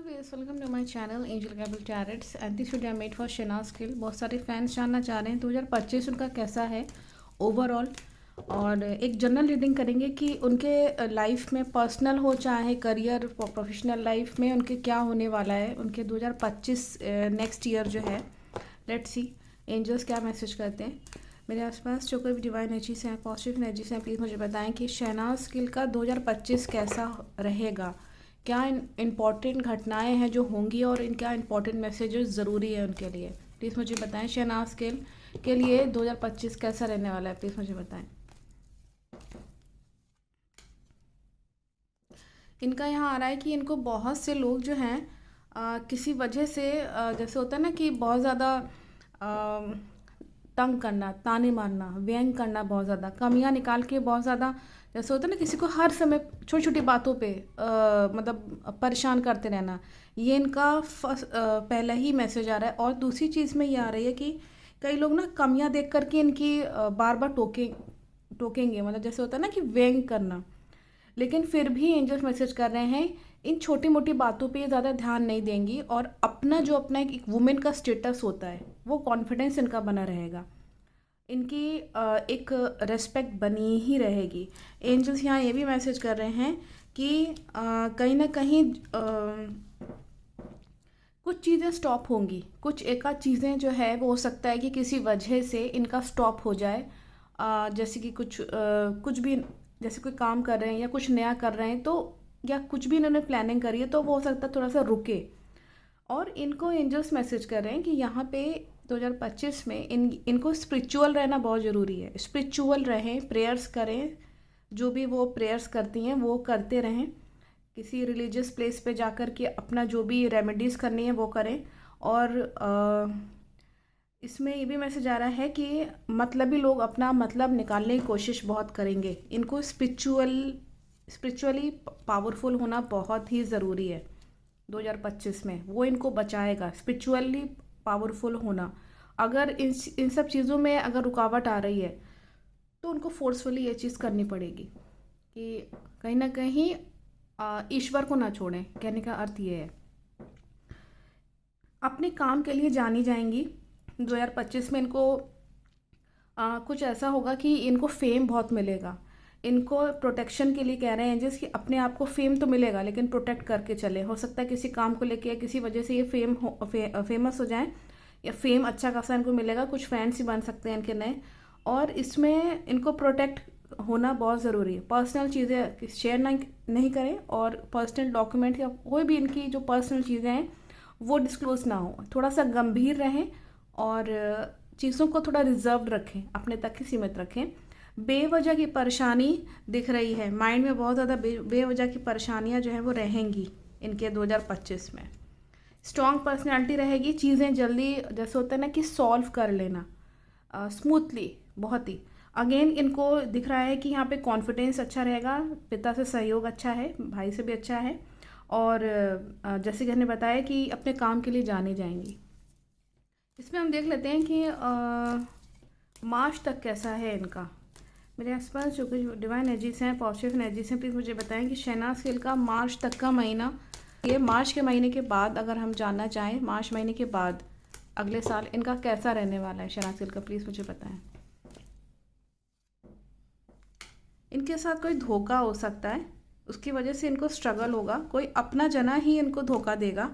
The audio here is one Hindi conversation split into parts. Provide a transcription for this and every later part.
viewers, welcome to my channel Angel Gable Tarots and this video I made for Shehnaaz Gill। बहुत सारे फैंस जानना चाह रहे हैं 2025 उनका कैसा है ओवरऑल, और एक जनरल रीडिंग करेंगे कि उनके लाइफ में पर्सनल हो चाहे करियर प्रोफेशनल लाइफ में उनके क्या होने वाला है उनके 2025 नेक्स्ट ईयर जो है। लेट्स सी एंजल्स क्या मैसेज करते हैं। मेरे आसपास जो कोई भी डिवाइन एनर्जीज हैं, पॉजिटिव एनर्जीज हैं, प्लीज़ मुझे बताएं कि शहनाज गिल का 2025 कैसा रहेगा, क्या इम्पॉर्टेंट घटनाएं हैं जो होंगी और इनका इम्पॉर्टेंट मैसेजेस ज़रूरी है उनके लिए। प्लीज़ मुझे बताएं शहनाज गिल के लिए 2025 कैसा रहने वाला है, प्लीज़ मुझे बताएं। इनका यहाँ आ रहा है कि इनको बहुत से लोग जो हैं किसी वजह से जैसे होता है ना कि बहुत ज़्यादा तंग करना, ताने मारना, व्यंग करना, बहुत ज़्यादा कमियां निकाल के बहुत ज़्यादा जैसे होता है ना किसी को हर समय छोटी छोटी बातों पे मतलब परेशान करते रहना, ये इनका पहला ही मैसेज आ रहा है। और दूसरी चीज़ में ये आ रही है कि कई लोग ना कमियां देख करके इनकी बार बार टोकेंगे, मतलब जैसे होता है ना कि व्यंग करना, लेकिन फिर भी एंजल्स मैसेज कर रहे हैं इन छोटी मोटी बातों पे ज़्यादा ध्यान नहीं देंगी और अपना एक वुमेन का स्टेटस होता है वो कॉन्फिडेंस इनका बना रहेगा, इनकी एक रेस्पेक्ट बनी ही रहेगी। एंजल्स यहाँ ये भी मैसेज कर रहे हैं कि कहीं ना कहीं कुछ चीज़ें स्टॉप होंगी, कुछ एक आध चीज़ें जो है वो हो सकता है कि किसी वजह से इनका स्टॉप हो जाए। जैसे कि कुछ भी जैसे कोई काम कर रहे हैं या कुछ नया कर रहे हैं तो या कुछ भी इन्होंने प्लानिंग करी है तो वो हो सकता है थोड़ा सा रुके। और इनको एंजल्स मैसेज कर रहे हैं कि यहाँ पे 2025 में इनको स्पिरिचुअल रहना बहुत ज़रूरी है। स्पिरिचुअल रहें, प्रेयर्स करें, जो भी वो प्रेयर्स करती हैं वो करते रहें, किसी रिलीजियस प्लेस पे जाकर के अपना जो भी रेमेडीज़ करनी है वो करें। और इसमें ये भी मैसेज आ रहा है कि मतलबी लोग अपना मतलब निकालने की कोशिश बहुत करेंगे। इनको स्पिरिचुअली पावरफुल होना बहुत ही ज़रूरी है 2025 में, वो इनको बचाएगा स्पिरिचुअली पावरफुल होना। अगर इन सब चीज़ों में अगर रुकावट आ रही है तो उनको फोर्सफुली ये चीज़ करनी पड़ेगी कि कहीं ना कहीं ईश्वर को ना छोड़ें। कहने का अर्थ ये है अपने काम के लिए जानी जाएंगी 2025 में। इनको कुछ ऐसा होगा कि इनको फेम बहुत मिलेगा, इनको प्रोटेक्शन के लिए कह रहे हैं एंजल्स कि अपने आप को फेम तो मिलेगा लेकिन प्रोटेक्ट करके चले। हो सकता है किसी काम को लेके या किसी वजह से ये फेमस हो जाए या फेम अच्छा खासा इनको मिलेगा, कुछ फैंस ही बन सकते हैं इनके नए। और इसमें इनको प्रोटेक्ट होना बहुत ज़रूरी है। पर्सनल चीज़ें शेयर नहीं करें और पर्सनल डॉक्यूमेंट या कोई भी इनकी जो पर्सनल चीज़ें हैं वो डिस्क्लोज ना हो। थोड़ा सा गंभीर रहें और चीज़ों को थोड़ा रिजर्व रखें, अपने तक ही सीमित रखें। बेवजह की परेशानी दिख रही है माइंड में, बहुत ज़्यादा बेवजह की परेशानियां जो हैं वो रहेंगी इनके 2025 में। स्ट्रॉन्ग पर्सनालिटी रहेगी, चीज़ें जल्दी जैसे होता है ना कि सॉल्व कर लेना स्मूथली बहुत ही। अगेन इनको दिख रहा है कि यहाँ पे कॉन्फिडेंस अच्छा रहेगा, पिता से सहयोग अच्छा है, भाई से भी अच्छा है। और जैसे कि हमने बताया कि अपने काम के लिए जाने जाएंगी। इसमें हम देख लेते हैं कि मार्च तक कैसा है इनका। मेरे आसपास जो कुछ डिवाइन एनर्जीज हैं, पॉजिटिव एनर्जीज हैं, प्लीज़ मुझे बताएं कि शहनाज गिल का मार्च तक का महीना, ये मार्च के महीने के बाद अगर हम जानना चाहें मार्च महीने के बाद अगले साल इनका कैसा रहने वाला है शहनाज गिल का, प्लीज़ मुझे बताएं। इनके साथ कोई धोखा हो सकता है, उसकी वजह से इनको स्ट्रगल होगा, कोई अपना जना ही इनको धोखा देगा।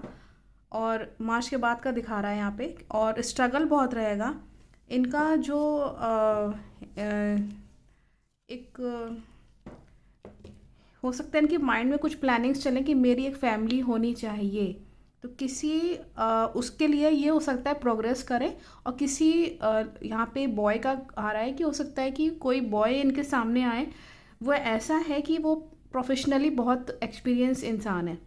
और मार्च के बाद का दिखा रहा है यहाँ पे, और स्ट्रगल बहुत रहेगा इनका। जो एक हो सकता है इनके माइंड में कुछ प्लानिंग्स चलें कि मेरी एक फैमिली होनी चाहिए, तो किसी उसके लिए ये हो सकता है प्रोग्रेस करें। और किसी यहाँ पे बॉय का आ रहा है कि हो सकता है कि कोई बॉय इनके सामने आए, वो ऐसा है कि वो प्रोफेशनली बहुत एक्सपीरियंस इंसान है,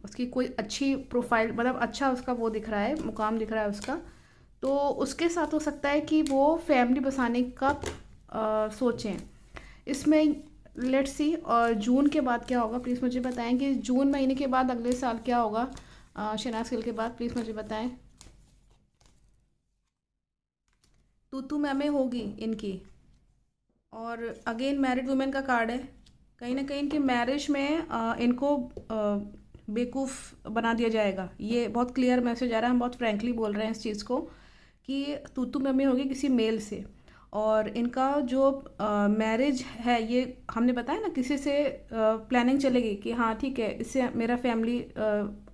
उसकी कोई अच्छी प्रोफाइल मतलब अच्छा उसका वो दिख रहा है, मुकाम दिख रहा है उसका, तो उसके साथ हो सकता है कि वो फैमिली बसाने का सोचें। इसमें लेट्स सी और जून के बाद क्या होगा, प्लीज़ मुझे बताएं कि जून महीने के बाद अगले साल क्या होगा शहनाज गिल के बाद, प्लीज़ मुझे बताएं। तू मैमे होगी इनकी। और अगेन मैरिड वुमेन का कार्ड है, कहीं ना कहीं इनकी मैरिज में इनको बेवकूफ़ बना दिया जाएगा। ये बहुत क्लियर मैसेज आ रहा है, हम बहुत फ्रैंकली बोल रहे हैं इस चीज़ को कि तू मम्मी होगी किसी मेल से। और इनका जो मैरिज है ये हमने बताया ना, किसी से प्लानिंग चलेगी कि हाँ ठीक है इससे मेरा फैमिली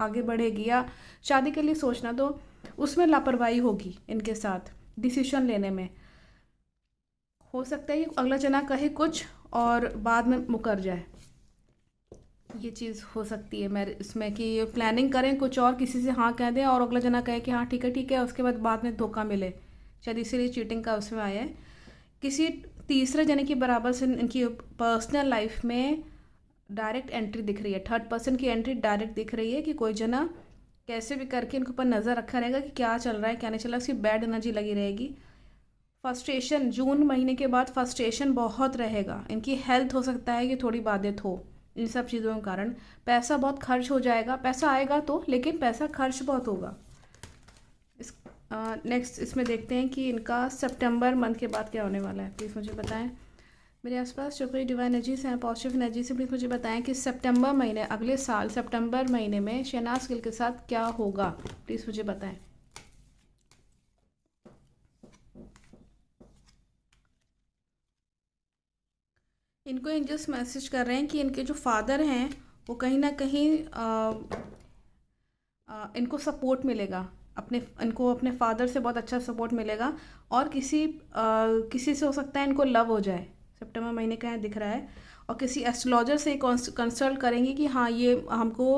आगे बढ़ेगी, या शादी के लिए सोचना, तो उसमें लापरवाही होगी इनके साथ डिसीजन लेने में। हो सकता है कि अगला जना कहे कुछ और बाद में मुकर जाए, ये चीज़ हो सकती है मेरे इसमें कि प्लानिंग करें कुछ और, किसी से हाँ कह दें और अगला जना कहे कि हाँ ठीक है, उसके बाद में धोखा मिले। शायद इसीलिए चीटिंग का उसमें आया है। किसी तीसरे जने की बराबर से इनकी पर्सनल लाइफ में डायरेक्ट एंट्री दिख रही है, थर्ड पर्सन की एंट्री डायरेक्ट दिख रही है कि कोई जना कैसे भी करके इनके ऊपर नज़र रखा रहेगा कि क्या चल रहा है क्या नहीं चल रहा है, उसकी बैड एनर्जी लगी रहेगी। फ्रस्ट्रेशन, जून महीने के बाद फ्रस्ट्रेशन बहुत रहेगा। इनकी हेल्थ हो सकता है कि थोड़ी बाधित हो इन सब चीज़ों के कारण। पैसा बहुत खर्च हो जाएगा, पैसा आएगा तो, लेकिन पैसा खर्च बहुत होगा। इस नेक्स्ट इसमें देखते हैं कि इनका सितंबर मंथ के बाद क्या होने वाला है। प्लीज़ मुझे बताएं। मेरे आसपास जो कोई डिवाइन एनर्जीज हैं, पॉजिटिव एनर्जी से, प्लीज़ मुझे बताएं कि सितंबर महीने, अगले साल सितंबर महीने में शहनाज गिल के साथ क्या होगा। प्लीज़ मुझे बताएं। इनको एंजल्स मैसेज कर रहे हैं कि इनके जो फादर हैं वो कहीं ना कहीं इनको सपोर्ट मिलेगा, इनको अपने फादर से बहुत अच्छा सपोर्ट मिलेगा। और किसी से हो सकता है इनको लव हो जाए, सितंबर महीने का दिख रहा है। और किसी एस्ट्रोलॉजर से कंसल्ट करेंगे कि हाँ ये हमको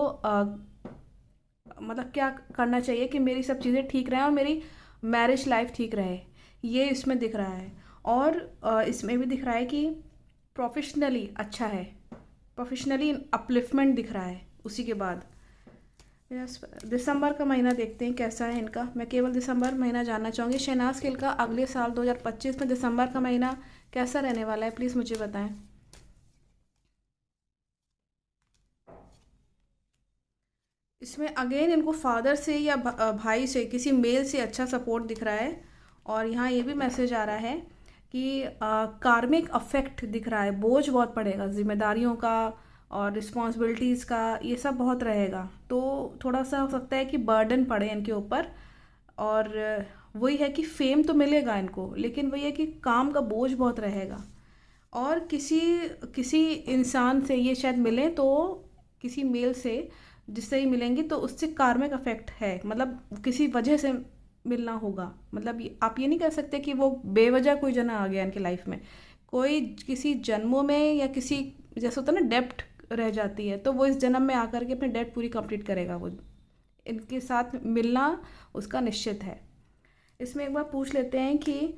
मतलब क्या करना चाहिए कि मेरी सब चीज़ें ठीक रहें और मेरी मैरिज लाइफ ठीक रहे, ये इसमें दिख रहा है। और इसमें भी दिख रहा है कि प्रोफेशनली अच्छा है, प्रोफेशनली अपलिफ्टमेंट दिख रहा है। उसी के बाद दिसंबर का महीना देखते हैं कैसा है इनका। मैं केवल दिसंबर महीना जानना चाहूँगी शहनाज गिल का अगले साल 2025 में दिसंबर का महीना कैसा रहने वाला है, प्लीज़ मुझे बताएं। इसमें अगेन इनको फादर से या भाई से, किसी मेल से अच्छा सपोर्ट दिख रहा है। और यहाँ ये भी मैसेज आ रहा है कि कार्मिक अफेक्ट दिख रहा है, बोझ बहुत पड़ेगा जिम्मेदारियों का और रिस्पॉन्सिबिलिटीज़ का, ये सब बहुत रहेगा। तो थोड़ा सा हो सकता है कि बर्डन पड़े इनके ऊपर। और वही है कि फेम तो मिलेगा इनको, लेकिन वही है कि काम का बोझ बहुत रहेगा। और किसी किसी इंसान से ये शायद मिलें तो, किसी मेल से जिससे ही मिलेंगे तो उससे कार्मिक अफेक्ट है, मतलब किसी वजह से मिलना होगा। मतलब आप ये नहीं कह सकते कि वो बेवजह कोई जना आ गया इनकी लाइफ में। कोई किसी जन्मों में या किसी, जैसे होता है ना डेप्ट रह जाती है, तो वो इस जन्म में आकर के अपनी डेप्ट पूरी कंप्लीट करेगा। वो इनके साथ मिलना उसका निश्चित है। इसमें एक बार पूछ लेते हैं कि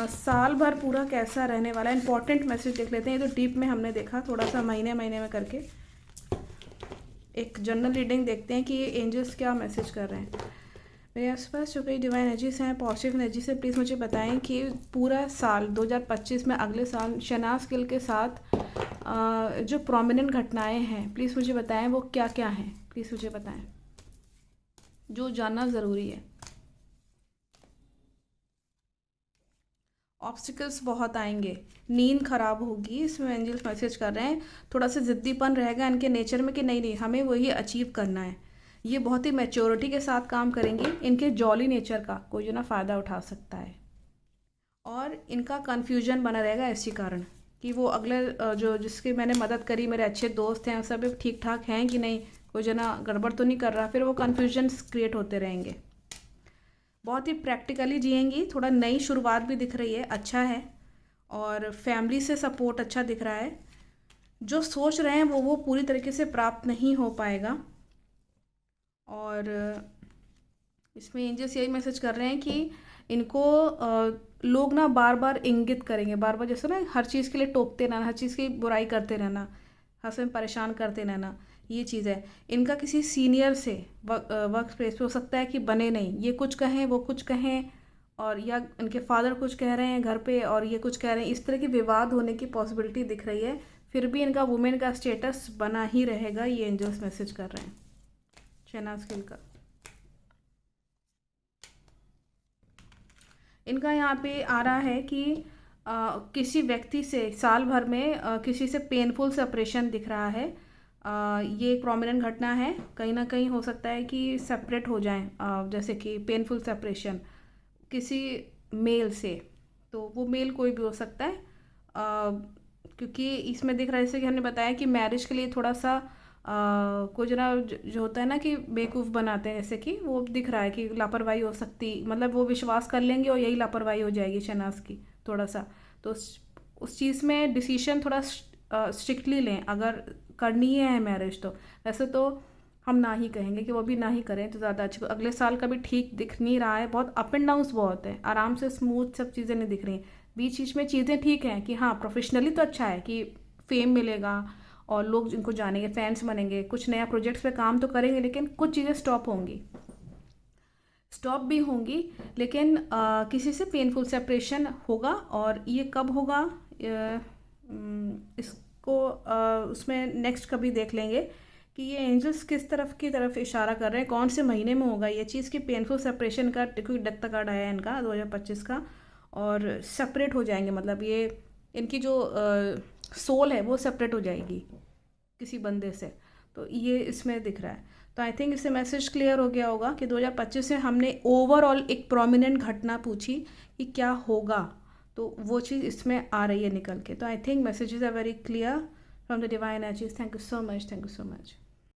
साल भर पूरा कैसा रहने वाला है। इंपॉर्टेंट मैसेज देख लेते हैं, ये तो डीप में हमने देखा, थोड़ा सा महीने महीने में करके एक जनरल रीडिंग देखते हैं कि ये एंजल्स क्या मैसेज कर रहे हैं। मेरे आसपास जो कोई डिवाइन एनर्जीज हैं, पॉजिटिव एनर्जी से, प्लीज़ मुझे बताएं कि पूरा साल 2025 में, अगले साल शहनाज गिल के साथ जो प्रोमिनेंट घटनाएं हैं, प्लीज़ मुझे बताएं वो क्या क्या हैं। प्लीज़ मुझे बताएं, जो जानना ज़रूरी है। ऑब्स्टिकल्स बहुत आएंगे, नींद खराब होगी, इसमें एंजल्स मैसेज कर रहे हैं। थोड़ा सा ज़िद्दीपन रहेगा इनके नेचर में कि नहीं हमें वही अचीव करना है। ये बहुत ही मैच्योरिटी के साथ काम करेंगे। इनके जॉली नेचर का कोई जो ना फ़ायदा उठा सकता है। और इनका कन्फ्यूजन बना रहेगा इसी कारण कि वो अगले जो जिसकी मैंने मदद करी, मेरे अच्छे दोस्त हैं, सब ठीक ठाक हैं कि नहीं, कोई जना गड़बड़ तो नहीं कर रहा, फिर वो कन्फ्यूजन क्रिएट होते रहेंगे। बहुत ही प्रैक्टिकली जिएंगी, थोड़ा नई शुरुआत भी दिख रही है, अच्छा है। और फैमिली से सपोर्ट अच्छा दिख रहा है। जो सोच रहे हैं वो पूरी तरीके से प्राप्त नहीं हो पाएगा। और इसमें एंजल्स यही मैसेज कर रहे हैं कि इनको लोग ना बार बार इंगित करेंगे, बार बार जैसे ना हर चीज़ के लिए टोकते रहना, हर चीज़ की बुराई करते रहना, हर समय परेशान करते रहना, ये चीज़ है। इनका किसी सीनियर से वर्क प्लेस पे हो सकता है कि बने नहीं, ये कुछ कहें वो कुछ कहें, और या इनके फादर कुछ कह रहे हैं घर पे और ये कुछ कह रहे हैं, इस तरह की विवाद होने की पॉसिबिलिटी दिख रही है। फिर भी इनका वुमेन का स्टेटस बना ही रहेगा, ये एंजल्स मैसेज कर रहे हैं शहनाज गिल का। इनका यहाँ पे आ रहा है कि किसी व्यक्ति से साल भर में किसी से पेनफुल सेपरेशन दिख रहा है। ये एक प्रोमिनेंट घटना है, कहीं ना कहीं हो सकता है कि सेपरेट हो जाएं, जैसे कि पेनफुल सेपरेशन किसी मेल से, तो वो मेल कोई भी हो सकता है, क्योंकि इसमें दिख रहा है जैसे कि हमने बताया कि मैरिज के लिए थोड़ा सा कुछ ना जो होता है ना कि बेवकूफ़ बनाते हैं, जैसे कि वो दिख रहा है कि लापरवाही हो सकती, मतलब वो विश्वास कर लेंगे और यही लापरवाही हो जाएगी शहनाज की थोड़ा सा। तो उस चीज़ में डिसीशन थोड़ा स्ट्रिक्टली लें, अगर करनी है मैरिज तो। वैसे तो हम ना ही कहेंगे कि वो भी ना ही करें तो ज़्यादा अच्छी। अगले साल का भी ठीक दिख नहीं रहा है, बहुत अप एंड डाउन्स बहुत है, आराम से स्मूथ सब चीज़ें नहीं दिख रही। बीच बीच में चीज़ें ठीक हैं कि हाँ प्रोफेशनली तो अच्छा है कि फेम मिलेगा और लोग जिनको जानेंगे, फैंस बनेंगे, कुछ नया प्रोजेक्ट्स पे काम तो करेंगे, लेकिन कुछ चीज़ें स्टॉप भी होंगी। लेकिन किसी से पेनफुल सेपरेशन होगा, और ये कब होगा इसको उसमें नेक्स्ट कभी देख लेंगे कि ये एंजल्स किस तरफ की तरफ इशारा कर रहे हैं, कौन से महीने में होगा ये चीज़ कि पेनफुल सेपरेशन का, क्योंकि डेथ कार्ड आया है इनका 2025 का, और सेपरेट हो जाएंगे, मतलब ये इनकी जो सोल है वो सेपरेट हो जाएगी किसी बंदे से। तो ये इसमें दिख रहा है। तो आई थिंक इससे मैसेज क्लियर हो गया होगा कि 2025 में हमने ओवरऑल एक प्रोमिनेंट घटना पूछी कि क्या होगा, तो वो चीज़ इसमें आ रही है निकल के। तो I think messages are very clear from the divine energies. Thank you so much, thank you so much.